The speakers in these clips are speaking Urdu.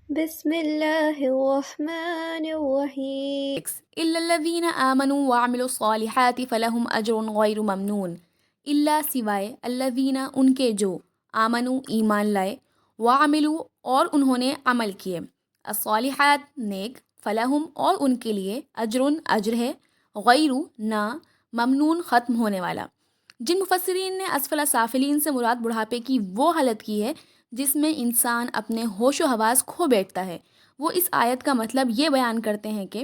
بسم اللہ الرحمن الرحیم. إلا الذين آمنوا وعملوا الصالحات فلهم أجر غیر ممنون. اللہ سوائے الذین ان کے جو آمنوا ایمان لائے وعملوا اور انہوں نے عمل کیے الصالحات نیک فلہم اور ان کے لیے اجر ہے غیر نہ ممنون ختم ہونے والا. جن مفسرین نے اسفل سافلین سے مراد بڑھاپے کی وہ حالت کی ہے جس میں انسان اپنے ہوش و حواس کھو بیٹھتا ہے، وہ اس آیت کا مطلب یہ بیان کرتے ہیں کہ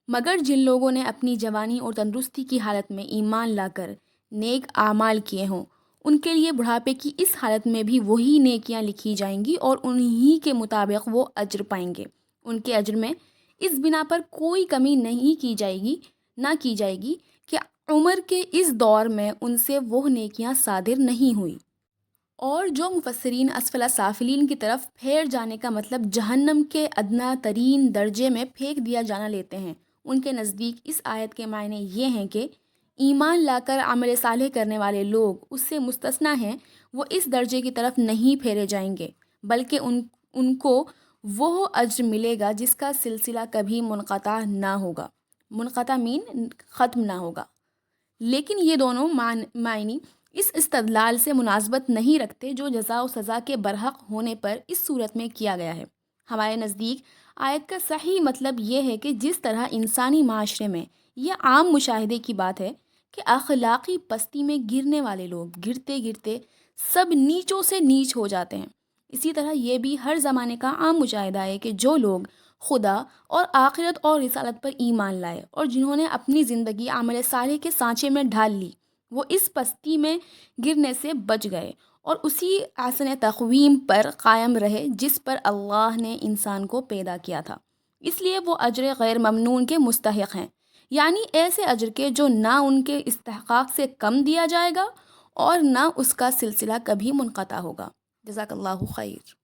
مگر جن لوگوں نے اپنی جوانی اور تندرستی کی حالت میں ایمان لا کر نیک اعمال کیے ہوں، ان کے لیے بڑھاپے کی اس حالت میں بھی وہی نیکیاں لکھی جائیں گی اور انہی کے مطابق وہ اجر پائیں گے. ان کے اجر میں اس بنا پر کوئی کمی نہیں کی جائے گی کہ عمر کے اس دور میں ان سے وہ نیکیاں صادر نہیں ہوئی. اور جو مفسرین اسفل سافلین کی طرف پھیر جانے کا مطلب جہنم کے ادنا ترین درجے میں پھینک دیا جانا لیتے ہیں، ان کے نزدیک اس آیت کے معنی یہ ہیں کہ ایمان لا کر عمل صالح کرنے والے لوگ اس سے مستثنیٰ ہیں، وہ اس درجے کی طرف نہیں پھیرے جائیں گے بلکہ ان کو وہ اجر ملے گا جس کا سلسلہ کبھی منقطع نہ ہوگا. منقطع مین ختم نہ ہوگا. لیکن یہ دونوں معنی اس استدلال سے مناسبت نہیں رکھتے جو جزا و سزا کے برحق ہونے پر اس صورت میں کیا گیا ہے. ہمارے نزدیک آیت کا صحیح مطلب یہ ہے کہ جس طرح انسانی معاشرے میں یہ عام مشاہدے کی بات ہے کہ اخلاقی پستی میں گرنے والے لوگ گرتے گرتے سب نیچوں سے نیچ ہو جاتے ہیں، اسی طرح یہ بھی ہر زمانے کا عام مشاہدہ ہے کہ جو لوگ خدا اور آخرت اور رسالت پر ایمان لائے اور جنہوں نے اپنی زندگی عمل صالح کے سانچے میں ڈھال لی، وہ اس پستی میں گرنے سے بچ گئے اور اسی احسن تقویم پر قائم رہے جس پر اللہ نے انسان کو پیدا کیا تھا. اس لیے وہ اجر غیر ممنون کے مستحق ہیں، یعنی ایسے اجر کے جو نہ ان کے استحقاق سے کم دیا جائے گا اور نہ اس کا سلسلہ کبھی منقطع ہوگا. جزاک اللہ خیر.